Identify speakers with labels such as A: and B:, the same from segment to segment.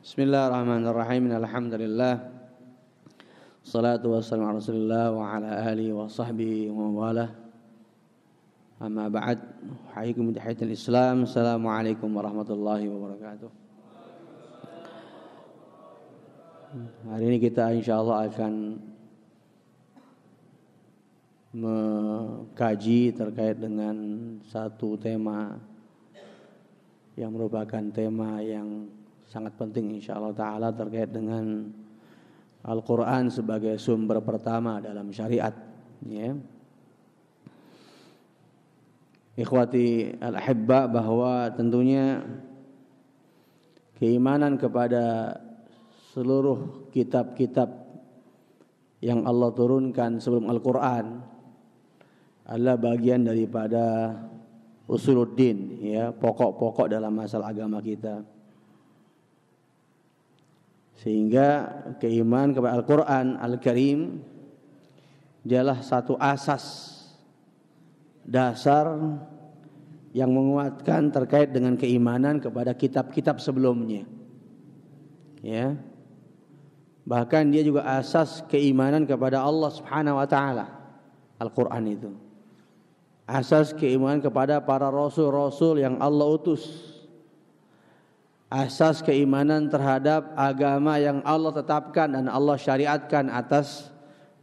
A: Bismillahirrahmanirrahim. Alhamdulillah. Salatu wassalamu ala Rasulillah wa ala alihi wa sahbihi wa wala. Amma ba'd. Hayyikum bidahiyatil Islam. Assalamualaikum warahmatullahi wabarakatuh. Hari ini kita insyaallah akan mengkaji terkait dengan satu tema yang merupakan tema yang sangat penting insyaallah ta'ala terkait dengan Al-Quran sebagai sumber pertama dalam syariat, ya. Ikhwati al-ahibba, bahwa tentunya keimanan kepada seluruh kitab-kitab yang Allah turunkan sebelum Al-Quran adalah bagian daripada usuluddin, ya, pokok-pokok dalam masalah agama kita. Sehingga keimanan kepada Al-Quran Al-Karim dialah satu asas dasar yang menguatkan terkait dengan keimanan kepada kitab-kitab sebelumnya, ya. Bahkan dia juga asas keimanan kepada Allah Subhanahu wa taala. Al-Quran itu asas keimanan kepada para rasul-rasul yang Allah utus, asas keimanan terhadap agama yang Allah tetapkan dan Allah syariatkan atas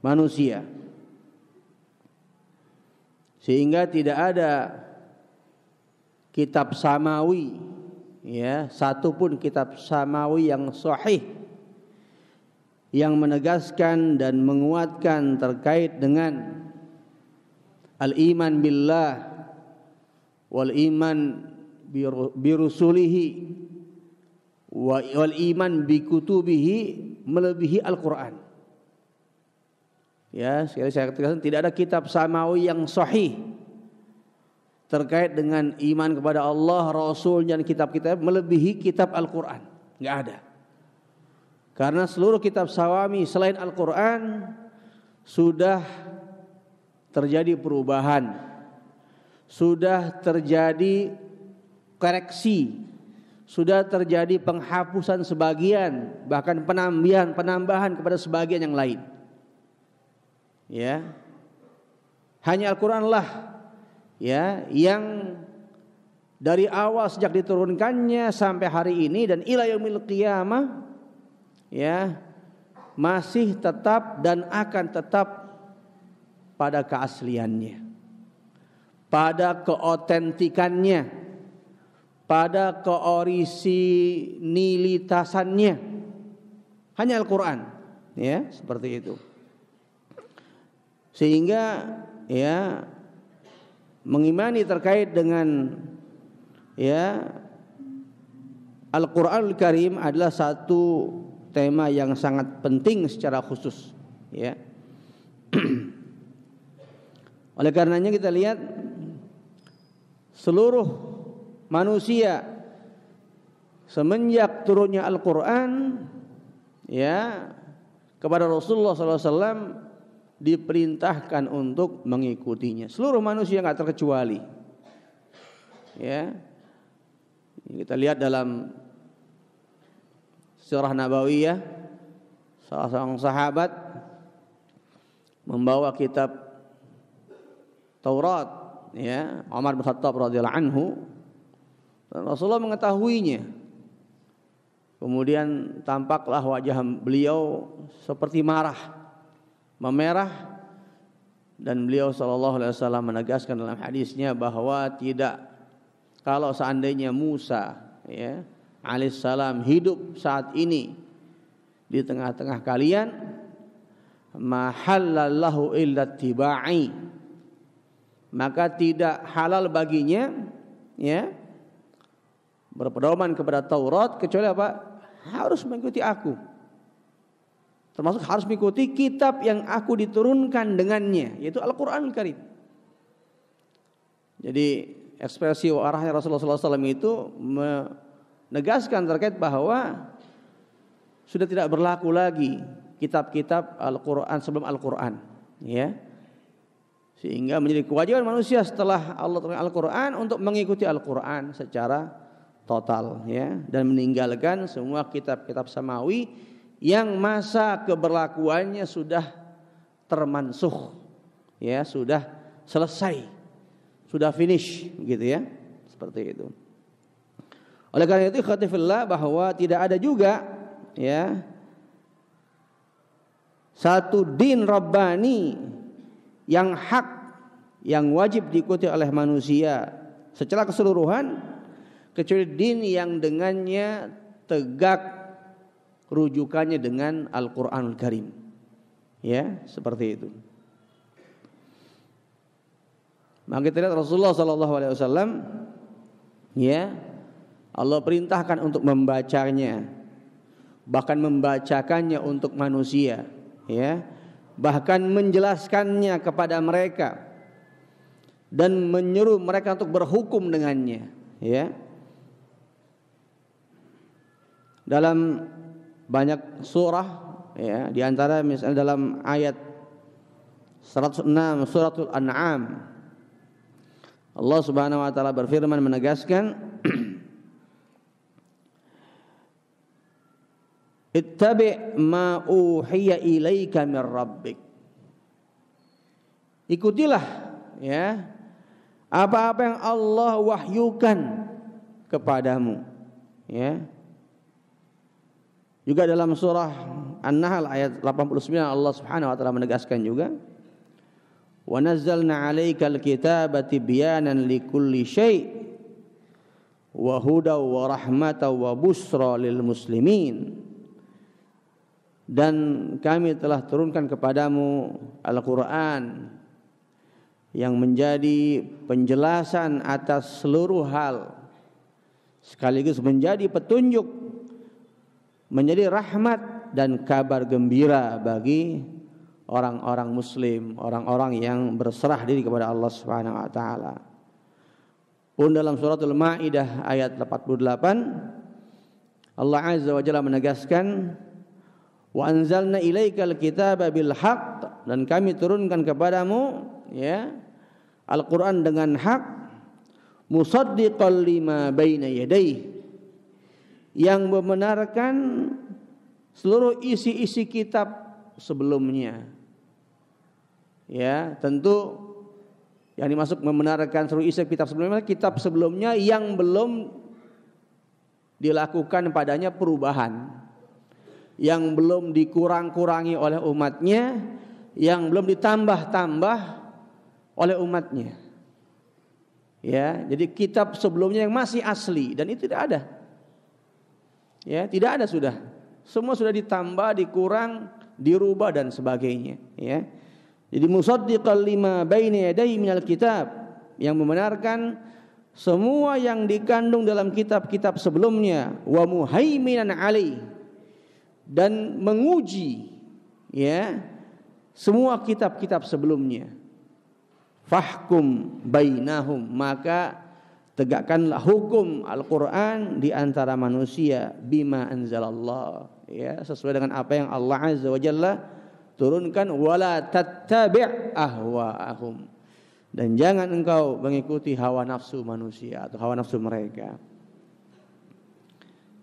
A: manusia. Sehingga tidak ada kitab samawi, ya, satupun kitab samawi yang sahih yang menegaskan dan menguatkan terkait dengan al-iman billah wal iman birusulihi wal iman bi kutubihi melebihi Al-Quran. Ya, sekali saya katakan, tidak ada kitab samawi yang sahih terkait dengan iman kepada Allah, Rasul dan kitab-kitab melebihi kitab Al-Quran. Enggak ada. Karena seluruh kitab samawi selain Al-Quran sudah terjadi perubahan, sudah terjadi koreksi, sudah terjadi penghapusan sebagian, bahkan penambahan kepada sebagian yang lain. Ya. Hanya Al-Qur'anlah, ya, yang dari awal sejak diturunkannya sampai hari ini dan ila yaumil qiyamah, ya, masih tetap dan akan tetap pada keasliannya, pada keotentikannya, pada keorisinilitasannya. Hanya Al-Quran, ya, seperti itu. Sehingga, ya, mengimani terkait dengan, ya, Al-Quranul Karim adalah satu tema yang sangat penting secara khusus, ya. Oleh karenanya kita lihat seluruh manusia semenjak turunnya Al-Quran, ya, kepada Rasulullah SAW diperintahkan untuk mengikutinya. Seluruh manusia nggak terkecuali, ya. Kita lihat dalam Sirah Nabawiyah, salah seorang sahabat membawa kitab Taurat, ya, Umar bin Khattab radhiyallahu anhu, dan Rasulullah mengetahuinya. Kemudian tampaklah wajah beliau seperti memerah, dan beliau sallallahu alaihi wasallam menegaskan dalam hadisnya bahwa tidak, kalau seandainya Musa, ya, alaihissalam hidup saat ini di tengah-tengah kalian, mahallallahu illa tiba'i, maka tidak halal baginya, ya, berpedoman kepada Taurat kecuali apa? Harus mengikuti aku. Termasuk harus mengikuti kitab yang aku diturunkan dengannya, yaitu Al-Quranul Karim. Jadi ekspresi arahnya Rasulullah SAW itu menegaskan terkait bahwa sudah tidak berlaku lagi kitab-kitab Al-Quran sebelum Al-Quran, ya. Sehingga menjadi kewajiban manusia setelah Allah turunkan Al-Quran untuk mengikuti Al-Quran secara total ya, dan meninggalkan semua kitab-kitab samawi yang masa keberlakuannya sudah termansuh ya, sudah selesai, sudah finish gitu ya, seperti itu. Oleh karena itu ikhwati fillah, bahwa tidak ada juga ya satu din rabbani yang hak, yang wajib diikuti oleh manusia secara keseluruhan, kecuali din yang dengannya tegak rujukannya dengan Al-Qur'anul Karim. Ya, seperti itu. Maka kita lihat Rasulullah sallallahu alaihi wasallam ya, Allah perintahkan untuk membacanya, bahkan membacakannya untuk manusia ya, bahkan menjelaskannya kepada mereka dan menyuruh mereka untuk berhukum dengannya ya. Dalam banyak surah ya, di antara misalnya dalam ayat 106 suratul An'am, Allah Subhanahu wa taala berfirman menegaskan, ittabi' ma uhiya ilaika mir rabbik. Ikutilah ya apa-apa yang Allah wahyukan kepadamu ya. Juga dalam surah An-Nahl ayat 89 Allah Subhanahu wa taala menegaskan juga, wa nazzalna 'alaikal kitaba tibyanan likulli syai' wa hudaw wa rahmatan wa busra lil muslimin. Dan kami telah turunkan kepadamu Al-Qur'an yang menjadi penjelasan atas seluruh hal, sekaligus menjadi petunjuk, menjadi rahmat dan kabar gembira bagi orang-orang muslim, orang-orang yang berserah diri kepada Allah Subhanahu wa taala. Pun dalam suratul Maidah ayat 88 Allah Azza wa Jalla menegaskan, wa anzalna ilaikal kitaba bil haqq, dan kami turunkan kepadamu ya Al-Qur'an dengan hak, musaddiqal lima baina yadayhi, yang membenarkan seluruh isi-isi kitab sebelumnya. Ya, tentu yang dimaksud membenarkan seluruh isi kitab sebelumnya yang belum dilakukan padanya perubahan, yang belum dikurang-kurangi oleh umatnya, yang belum ditambah-tambah oleh umatnya. Ya, jadi kitab sebelumnya yang masih asli, dan itu tidak ada. Ya, tidak ada sudah. Semua sudah ditambah, dikurang, dirubah dan sebagainya, ya. Jadi musaddiqal lima baina yadayhi minal kitab, yang membenarkan semua yang dikandung dalam kitab-kitab sebelumnya, wa muhaiminan alaih, dan menguji ya semua kitab-kitab sebelumnya. Fahkum bainahum, maka tegakkanlah hukum Al-Qur'an di antara manusia, bima anzalallah, ya, sesuai dengan apa yang Allah Azza wa Jalla turunkan, wala tattabi' ahwa'ahum, dan jangan engkau mengikuti hawa nafsu manusia atau hawa nafsu mereka.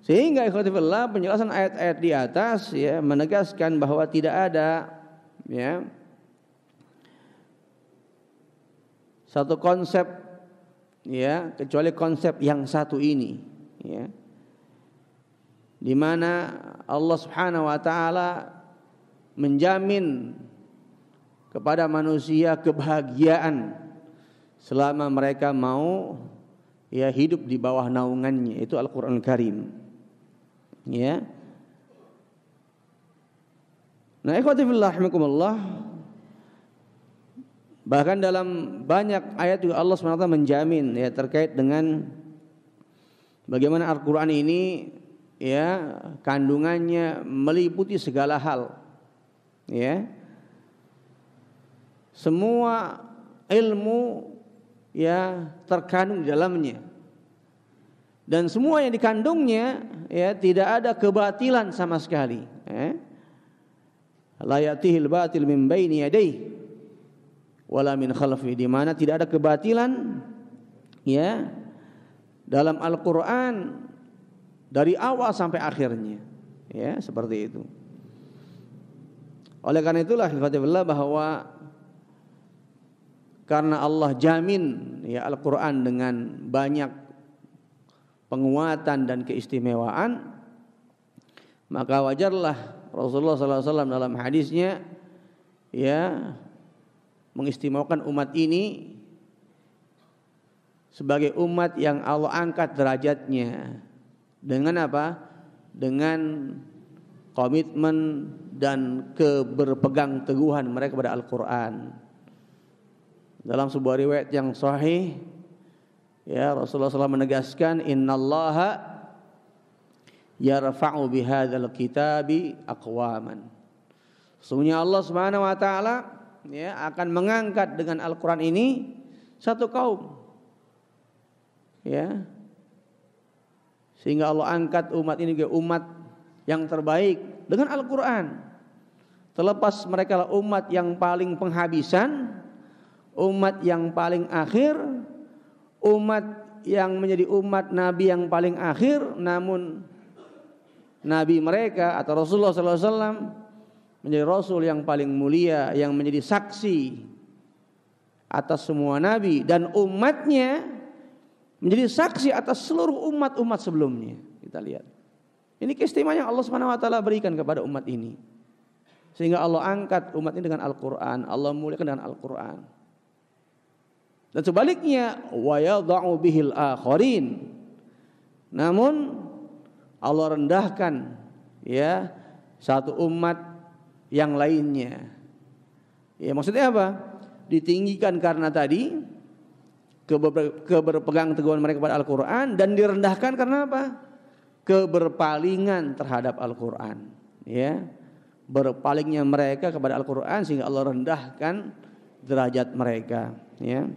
A: Sehingga ikhwati fillah, penjelasan ayat-ayat di atas ya menegaskan bahwa tidak ada ya satu konsep ya kecuali konsep yang satu ini ya, di mana Allah Subhanahu wa taala menjamin kepada manusia kebahagiaan selama mereka mau ya hidup di bawah naungannya, itu Al-Qur'an Karim ya. Nah, ikhwati fillah rahimakumullah, bahkan dalam banyak ayat juga Allah SWT menjamin ya terkait dengan bagaimana Al-Qur'an ini ya kandungannya meliputi segala hal ya. Semua ilmu ya terkandung di dalamnya, dan semua yang dikandungnya ya tidak ada kebatilan sama sekali la ya'tihil batil min baini yadayhi wala min khalfi, di mana tidak ada kebatilan ya dalam Al-Qur'an dari awal sampai akhirnya. Ya, seperti itu. Oleh karena itulah ikhwatillah bahwa karena Allah jamin ya Al-Qur'an dengan banyak penguatan dan keistimewaan, maka wajarlah Rasulullah SAW dalam hadisnya ya mengistimewakan umat ini sebagai umat yang Allah angkat derajatnya dengan apa? Dengan komitmen dan keberpegang teguhan mereka kepada Al-Qur'an. Dalam sebuah riwayat yang sahih ya Rasulullah SAW menegaskan, innallaha yarfa'u bihadzal kitabi aqwaman. Sesungguhnya Allah Subhanahu wa taala ya akan mengangkat dengan Al-Qur'an ini satu kaum. Ya. Sehingga Allah angkat umat ini ke umat yang terbaik dengan Al-Qur'an. Terlepas mereka lah umat yang paling penghabisan, umat yang paling akhir, umat yang menjadi umat Nabi yang paling akhir, namun Nabi mereka atau Rasulullah SAW menjadi Rasul yang paling mulia, yang menjadi saksi atas semua Nabi, dan umatnya menjadi saksi atas seluruh umat-umat sebelumnya. Kita lihat. Ini keistimewaan yang Allah Subhanahu wa taala berikan kepada umat ini. Sehingga Allah angkat umat ini dengan Al-Qur'an, Allah muliakan dengan Al-Qur'an. Dan sebaliknya, wa yadha'u bihil akharin. Namun Allah rendahkan ya satu umat yang lainnya. Ya maksudnya apa? Ditinggikan karena tadi keberpegang teguhan mereka pada Al-Qur'an, dan direndahkan karena apa? Keberpalingan terhadap Al-Qur'an. Ya. Berpalingnya mereka kepada Al-Qur'an sehingga Allah rendahkan derajat mereka, ya.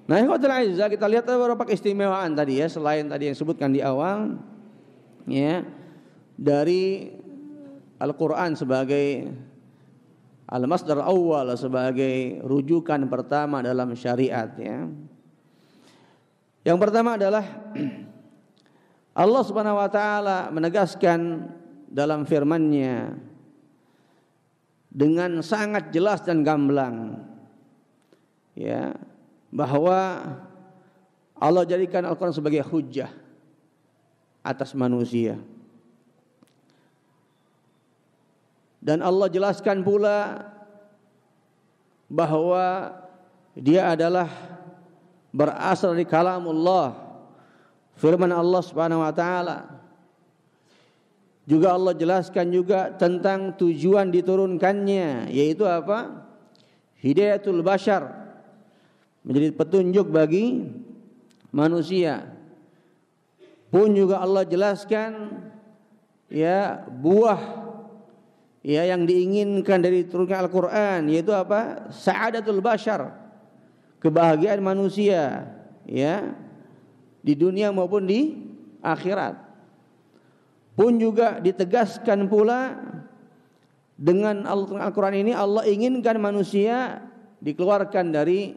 A: Nah, ikhwatul aizah, kita lihat beberapa keistimewaan tadi ya, selain tadi yang disebutkan di awal ya, dari Al-Qur'an sebagai al-masdar awal, sebagai rujukan pertama dalam syariat ya. Yang pertama adalah Allah Subhanahu wa taala menegaskan dalam firman-Nya dengan sangat jelas dan gamblang ya, bahwa Allah jadikan Al-Quran sebagai hujjah atas manusia. Dan Allah jelaskan pula bahwa dia adalah berasal dari kalamullah, firman Allah Subhanahu wa taala. Juga Allah jelaskan juga tentang tujuan diturunkannya, yaitu apa? Hidayatul bashar, menjadi petunjuk bagi manusia. Pun juga Allah jelaskan ya buah ya yang diinginkan dari turunnya Al-Qur'an, yaitu apa? Sa'adatul bashar, kebahagiaan manusia ya di dunia maupun di akhirat. Pun juga ditegaskan pula dengan Al-Qur'an ini Allah inginkan manusia dikeluarkan dari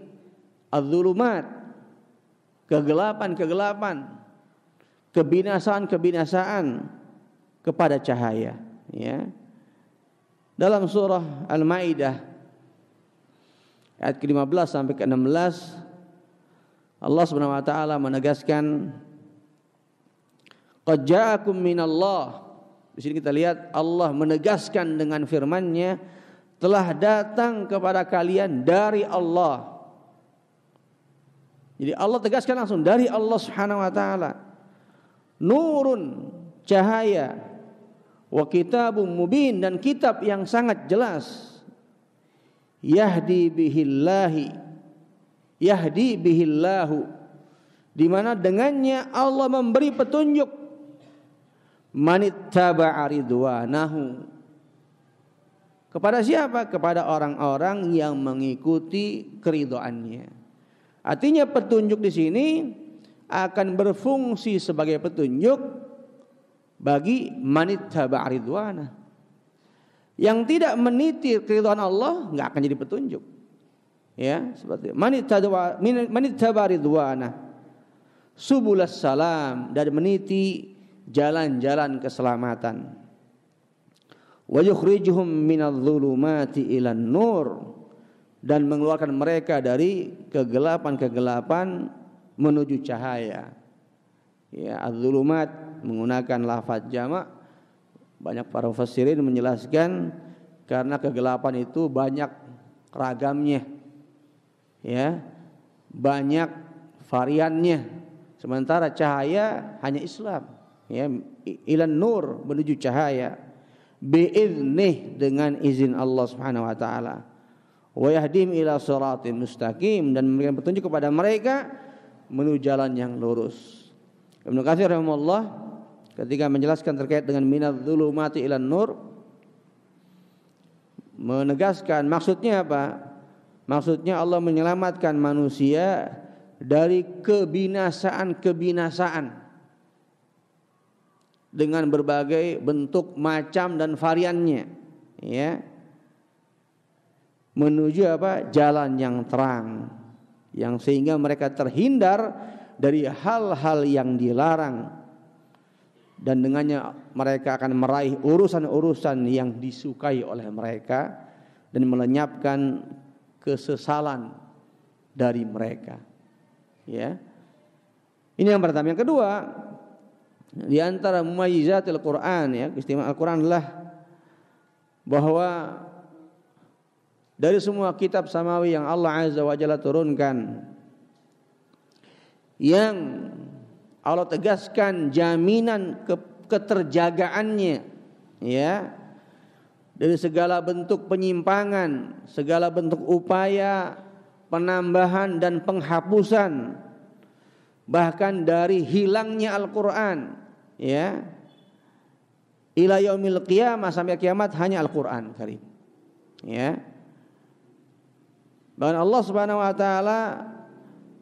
A: az-zulumat, kegelapan-kegelapan, kebinasaan-kebinasaan kepada cahaya ya. Dalam surah Al-Maidah ayat ke-15 sampai ke-16 Allah Subhanahu wa taala menegaskan, qad ja'akum minallah. Di sini kita lihat Allah menegaskan dengan firman-Nya, telah datang kepada kalian dari Allah. Jadi Allah tegaskan langsung dari Allah Subhanahu wa taala. Nurun, cahaya, wa kitabum mubin, dan kitab yang sangat jelas. Yahdi bihillahu, di mana dengannya Allah memberi petunjuk. Manittaba'a ridwanahu, kepada siapa? Kepada orang-orang yang mengikuti keridhaannya. Artinya petunjuk di sini akan berfungsi sebagai petunjuk bagi manittaba'a ridwanah. Yang tidak meniti keridhaan Allah enggak akan jadi petunjuk. Ya, seperti manittaba'a ridwanah. subulas salam, dan meniti jalan-jalan keselamatan. Wa yukhrijuhum minadh-dhulumati ilan nur, dan mengeluarkan mereka dari kegelapan-kegelapan menuju cahaya. Ya, adz-dhulumat menggunakan lafaz jamak. Banyak para mufassirin menjelaskan karena kegelapan itu banyak ragamnya. Ya, banyak variannya. Sementara cahaya hanya Islam. Ya, ilan nur, menuju cahaya. Biiznih, dengan izin Allah Subhanahu wa taala. Wa yahdim ila shiratin mustaqim, dan memberikan petunjuk kepada mereka menuju jalan yang lurus. Ibnu Katsir rahimahullah ketika menjelaskan terkait dengan minadz-dzulumati ilan nur, menegaskan maksudnya apa? Maksudnya Allah menyelamatkan manusia dari kebinasaan-kebinasaan dengan berbagai bentuk, macam dan variannya, ya. Menuju apa? Jalan yang terang, yang sehingga mereka terhindar dari hal-hal yang dilarang, dan dengannya mereka akan meraih urusan-urusan yang disukai oleh mereka dan melenyapkan kesesalan dari mereka. Ya. Ini yang pertama. Yang kedua, di antara mumayyizatil Quran, ya, keistimewaan Al-Quran adalah bahwa dari semua kitab samawi yang Allah Azza wa Jalla turunkan, yang Allah tegaskan jaminan keterjagaannya, ya, dari segala bentuk penyimpangan, segala bentuk upaya penambahan dan penghapusan, bahkan dari hilangnya Al-Quran, ya, ila yaumil qiyamah, sampai kiamat hanya Al-Quran Karim, ya. Bahkan Allah Subhanahu wa taala,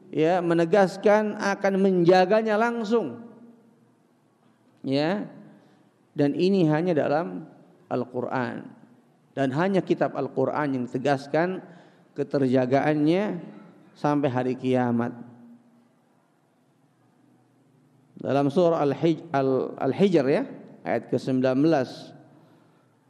A: ya, menegaskan akan menjaganya langsung, ya, dan ini hanya dalam Al-Quran, dan hanya kitab Al-Quran yang tegaskan keterjagaannya sampai hari kiamat. Dalam surah Al-Hijr, ya, ayat ke-19,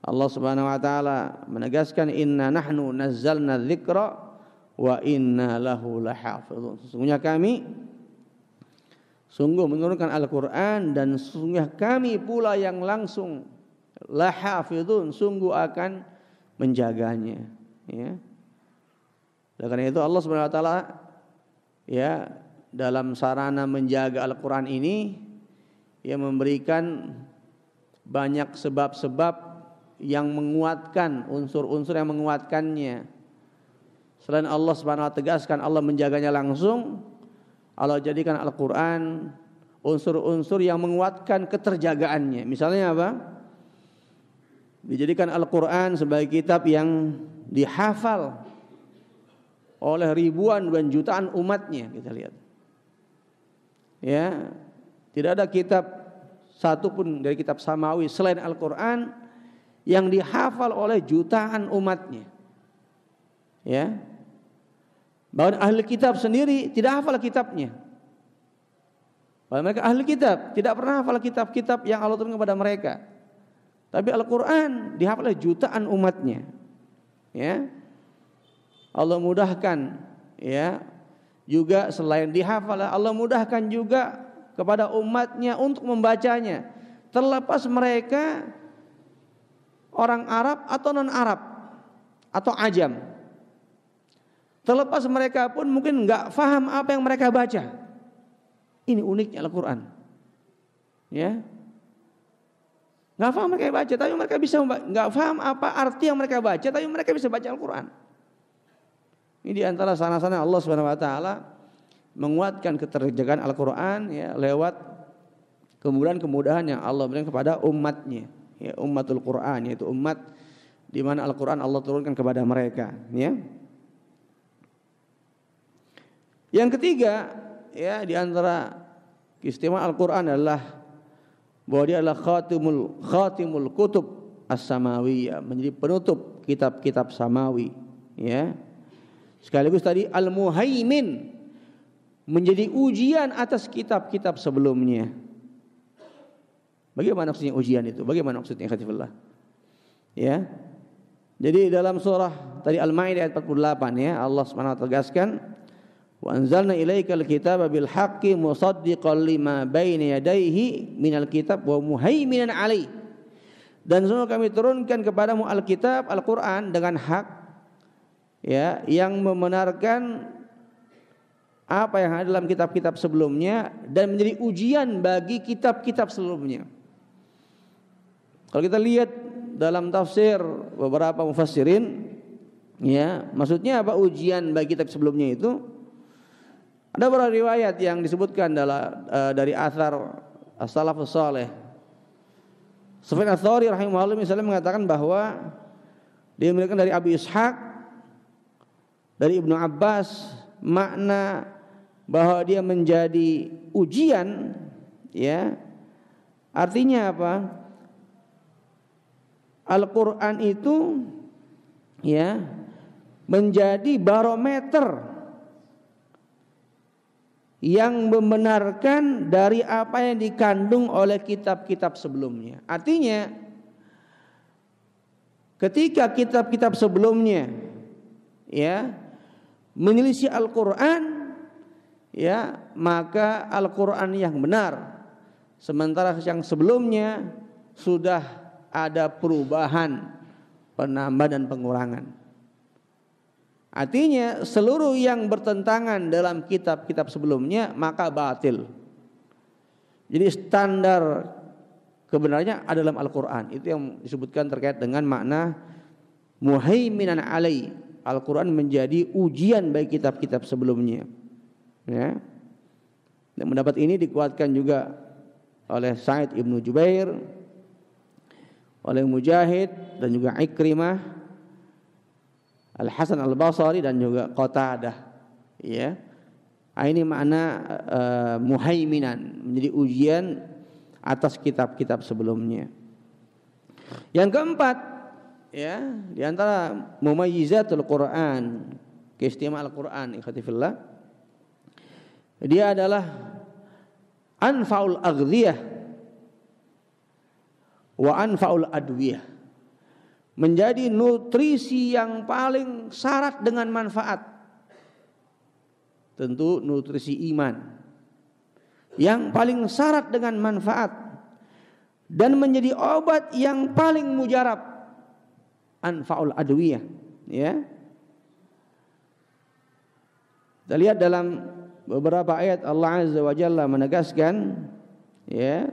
A: Allah Subhanahu wa taala menegaskan, inna nahnu nazzalna dzikra wa inna lahu lahafizun. Sesungguhnya kami sungguh menurunkan Al-Quran, dan sesungguhnya kami pula yang langsung lahafizun, sungguh akan menjaganya, ya. Oleh karena itu Allah Subhanahu wa taala, ya, dalam sarana menjaga Al-Quran ini, ya, memberikan banyak sebab-sebab yang menguatkan, unsur-unsur yang menguatkannya. Selain Allah Subhanahu wa taala tegaskan Allah menjaganya langsung, Allah jadikan Al-Quran unsur-unsur yang menguatkan keterjagaannya. Misalnya apa? Dijadikan Al-Quran sebagai kitab yang dihafal oleh ribuan dan jutaan umatnya. Kita lihat, ya, tidak ada kitab satupun dari kitab samawi selain Al-Quran yang dihafal oleh jutaan umatnya, ya. Bahkan ahli kitab sendiri tidak hafal kitabnya. Bahkan mereka ahli kitab tidak pernah hafal kitab-kitab yang Allah turunkan kepada mereka. Tapi Al-Quran dihafal oleh jutaan umatnya, ya. Allah mudahkan, ya, juga selain dihafal, Allah mudahkan juga kepada umatnya untuk membacanya, terlepas mereka orang Arab atau non-Arab atau ajam. Terlepas mereka pun mungkin enggak faham apa yang mereka baca. Ini uniknya Al-Quran, ya. Enggak faham mereka baca, tapi mereka bisa enggak faham apa arti yang mereka baca, tapi mereka bisa baca Al-Quran. Ini di antara sana-sana Allah Subhanahu wa taala menguatkan keterjagaan Al-Quran, ya, lewat kemudahan-kemudahan yang Allah berikan kepada umatnya, ya, ummatul Quran, yaitu umat di mana Al-Quran Allah turunkan kepada mereka, ya. Yang ketiga, ya, di antara keistimewaan Al-Quran adalah bahwa dia adalah khatimul kutub as-samawiyah, menjadi penutup kitab-kitab samawi, ya. Sekaligus tadi al-muhaimin, menjadi ujian atas kitab-kitab sebelumnya. Bagaimana maksudnya ujian itu? Bagaimana maksudnya khatifullah? Ya. Jadi dalam surah tadi Al-Maidah ayat 48 ya, Allah Subhanahu wa taala tegaskan, "Wa anzalna ilaikal kitaba bil haqqi musaddiqan lima baina yadayhi minal kitab wa muhaiminan 'alaihi." Dan sungguh kami turunkan kepadamu Alkitab, Al-Qur'an dengan hak, ya, yang membenarkan apa yang ada dalam kitab-kitab sebelumnya dan menjadi ujian bagi kitab-kitab sebelumnya. Kalau kita lihat dalam tafsir beberapa mufassirin, ya, maksudnya apa ujian bagi kitab sebelumnya itu? Ada beberapa riwayat yang disebutkan dari athar as-salafus saleh. Sufyan ats-Tsauri rahimahullah misalnya mengatakan bahwa dia meriwayatkan dari Abu Ishaq, dari Ibnu Abbas, makna bahwa dia menjadi ujian, ya, artinya apa? Al-Quran itu, ya, menjadi barometer yang membenarkan dari apa yang dikandung oleh kitab-kitab sebelumnya. Artinya ketika kitab-kitab sebelumnya, ya, menyelisih Al-Quran, ya, maka Al-Quran yang benar, sementara yang sebelumnya sudah ada perubahan, penambahan dan pengurangan. Artinya seluruh yang bertentangan dalam kitab-kitab sebelumnya maka batil. Jadi standar kebenarannya ada dalam Al-Quran. Itu yang disebutkan terkait dengan makna muhaiminan 'alaihi. Al-Quran menjadi ujian bagi kitab-kitab sebelumnya, ya. Dan pendapat ini dikuatkan juga oleh Sa'id ibnu Jubair, oleh Mujahid dan juga Ikrimah, Al-Hasan Al-Basri dan juga Qatadah, ya. Ini makna muhaiminan, menjadi ujian atas kitab-kitab sebelumnya. Yang keempat, ya, di antara mumayyizatul Quran, keistimewaan Al-Quran, ikhwatifillah, dia adalah anfa'ul aghdhiyah wa anfa'ul adwiyah, menjadi nutrisi yang paling syarat dengan manfaat. Tentu nutrisi iman yang paling syarat dengan manfaat dan menjadi obat yang paling mujarab, anfa'ul adwiyah, ya. Kita lihat dalam beberapa ayat Allah Azza wa Jalla menegaskan, ya,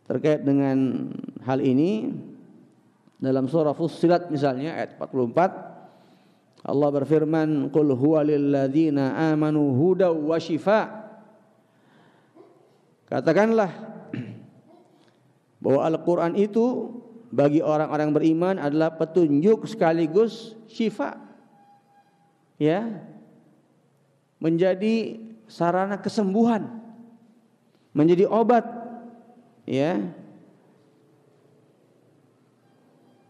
A: terkait dengan hal ini. Dalam surah Fussilat misalnya ayat 44, Allah berfirman, "Qul huwa lil ladzina amanu hudaw wa shifa." Katakanlah bahwa Al-Quran itu bagi orang-orang beriman adalah petunjuk sekaligus syifa, ya, menjadi sarana kesembuhan, menjadi obat, ya.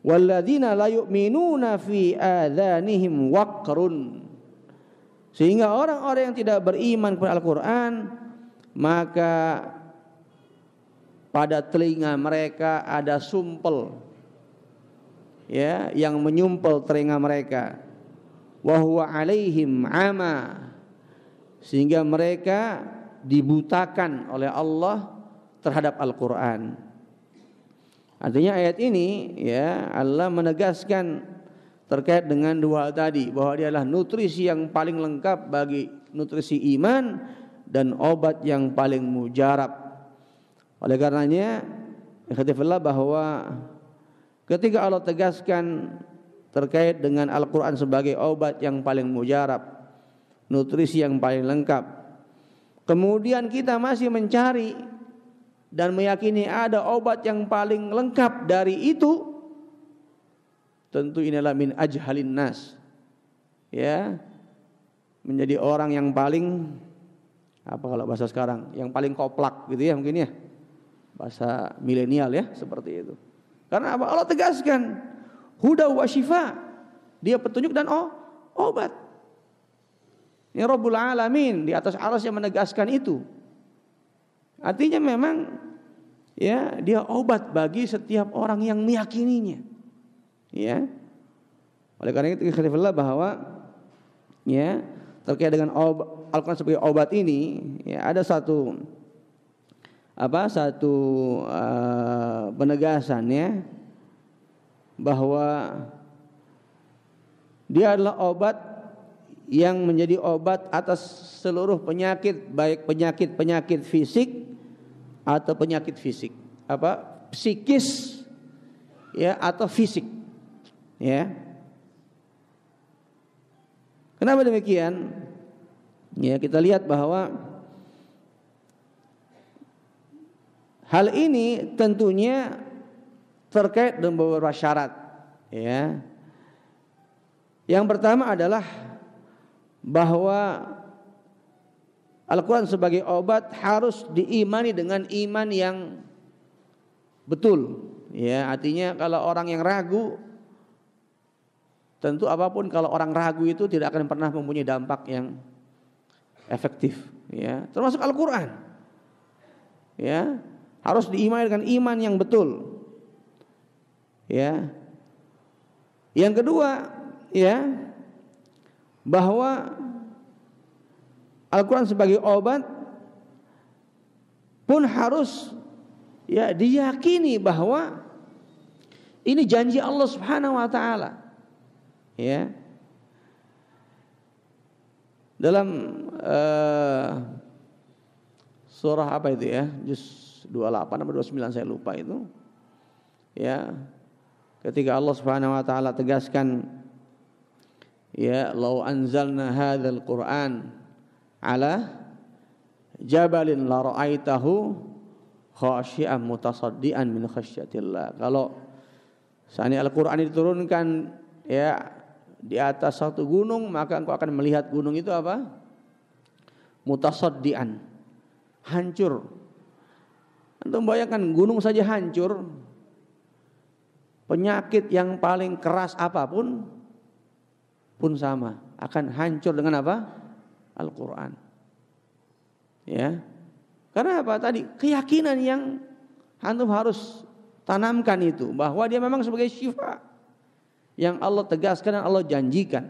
A: Walladzina la yu'minuna fi adhanihim waqrun, sehingga orang-orang yang tidak beriman kepada Al-Quran maka pada telinga mereka ada sumpel, ya, yang menyumpel telinga mereka, wa huwa alaihim ama, sehingga mereka dibutakan oleh Allah terhadap Al-Quran. Artinya ayat ini, ya, Allah menegaskan terkait dengan dua hal tadi, bahwa dia adalah nutrisi yang paling lengkap bagi nutrisi iman dan obat yang paling mujarab. Oleh karenanya, ikhtifillah, bahwa ketika Allah tegaskan terkait dengan Al-Quran sebagai obat yang paling mujarab, nutrisi yang paling lengkap, kemudian kita masih mencari dan meyakini ada obat yang paling lengkap dari itu, tentu inilah min ajhalin nas, ya, menjadi orang yang paling, apa kalau bahasa sekarang, yang paling koplak gitu ya, mungkin ya, bahasa milenial ya, seperti itu. Karena apa? Allah tegaskan huda wa shifa, dia petunjuk dan obat, Ini Rabbul Alamin, di atas arsy yang menegaskan itu. Artinya memang ya dia obat bagi setiap orang yang meyakininya. Ya. Oleh karena itu ikhtilafillah bahwa ya terkait dengan Al-Quran sebagai obat ini ya ada satu penegasan ya bahwa dia adalah obat yang menjadi obat atas seluruh penyakit, baik penyakit fisik atau penyakit psikis ya atau fisik ya. Kenapa demikian? Ya, kita lihat bahwa hal ini tentunya terkait dengan beberapa syarat ya. Yang pertama adalah bahwa Al-Quran sebagai obat harus diimani dengan iman yang betul. Ya, artinya kalau orang yang ragu, tentu apapun kalau orang ragu itu tidak akan pernah mempunyai dampak yang efektif. Ya, termasuk Al-Quran. Ya, harus diimani dengan iman yang betul. Ya, yang kedua, ya, bahwa Al-Quran sebagai obat pun harus ya diyakini bahwa ini janji Allah Subhanahu wa taala. Ya. Dalam surah apa itu ya? Juz 28 atau 29 saya lupa itu. Ya. Ketika Allah Subhanahu wa taala tegaskan ya, "Lau anzalna hadzal Qur'an ala jabalin la ra'aitahu khashi'an mutasaddian min khasyatillah." Kalau seandainya Al-Qur'an diturunkan ya di atas satu gunung, maka engkau akan melihat gunung itu apa? Mutasaddian, hancur. Antum bayangkan gunung saja hancur, penyakit yang paling keras apapun pun sama akan hancur dengan apa? Al-Quran. Ya, karena apa tadi? Keyakinan yang antum harus tanamkan itu bahwa dia memang sebagai syifa yang Allah tegaskan dan Allah janjikan.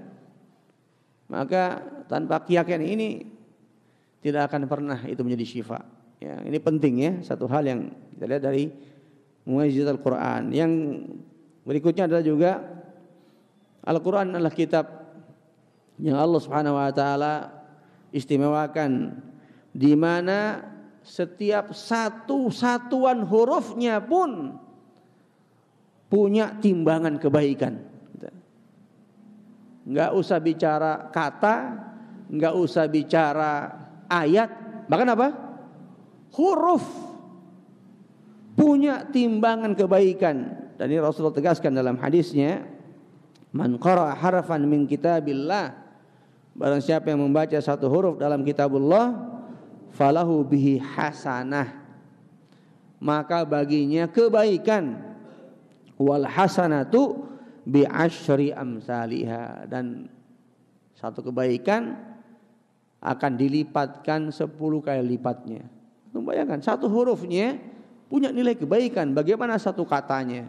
A: Maka tanpa keyakinan ini tidak akan pernah itu menjadi syifa. Ya, ini penting ya, satu hal yang kita lihat dari mukjizat Al-Quran. Yang berikutnya adalah juga Al-Quran adalah kitab yang Allah Subhanahu wa taala istimewakan, di mana setiap satu satuan hurufnya pun punya timbangan kebaikan. Enggak usah bicara kata, enggak usah bicara ayat, bahkan apa? Huruf punya timbangan kebaikan. Dan ini Rasulullah tegaskan dalam hadisnya, "Man qara'a harfan min kitabillah," barang siapa yang membaca satu huruf dalam kitabullah, falahu bihi hasanah, maka baginya kebaikan, wal hasanatu bi asyri amsalihha, dan satu kebaikan akan dilipatkan 10 kali lipatnya. Bayangkan satu hurufnya punya nilai kebaikan, bagaimana satu katanya,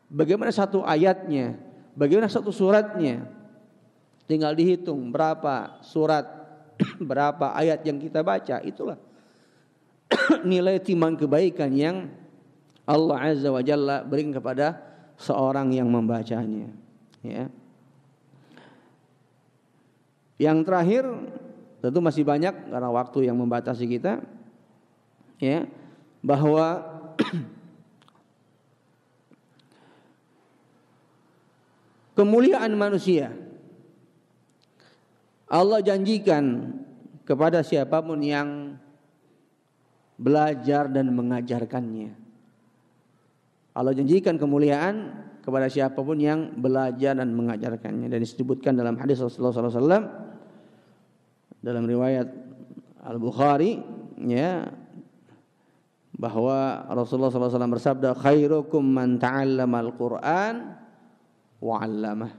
A: bagaimana satu ayatnya, bagaimana satu suratnya. Tinggal dihitung berapa surat, berapa ayat yang kita baca, itulah nilai timbang kebaikan yang Allah Azza wa Jalla berikan kepada seorang yang membacanya. Ya. Yang terakhir, tentu masih banyak karena waktu yang membatasi kita, ya, bahwa kemuliaan manusia Allah janjikan kepada siapapun yang belajar dan mengajarkannya. Allah janjikan kemuliaan kepada siapapun yang belajar dan mengajarkannya. Dan disebutkan dalam hadis Rasulullah SAW dalam riwayat Al-Bukhari, ya, bahwa Rasulullah SAW bersabda, "Khairukum man ta'allamal Qur'an wa 'allamah."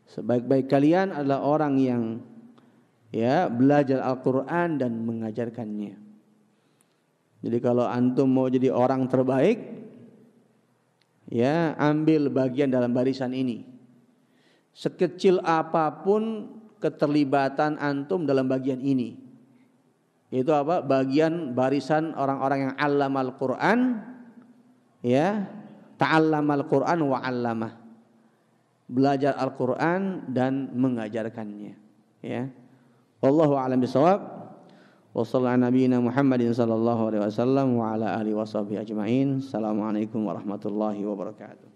A: Sebaik-baik kalian adalah orang yang ya, belajar Al-Qur'an dan mengajarkannya. Jadi kalau antum mau jadi orang terbaik, ya, ambil bagian dalam barisan ini. Sekecil apapun keterlibatan antum dalam bagian ini. Yaitu apa? Bagian barisan orang-orang yang allamal Qur'an, ya, ta'allamal Qur'an wa 'allamah. Belajar Al-Qur'an dan mengajarkannya, ya. Wallahu a'lam bishawab. Wa sallallahu ala nabiyyina Muhammadin sallallahu alaihi wasallam wa ala alihi washabihi ajmain. Assalamualaikum warahmatullahi wabarakatuh.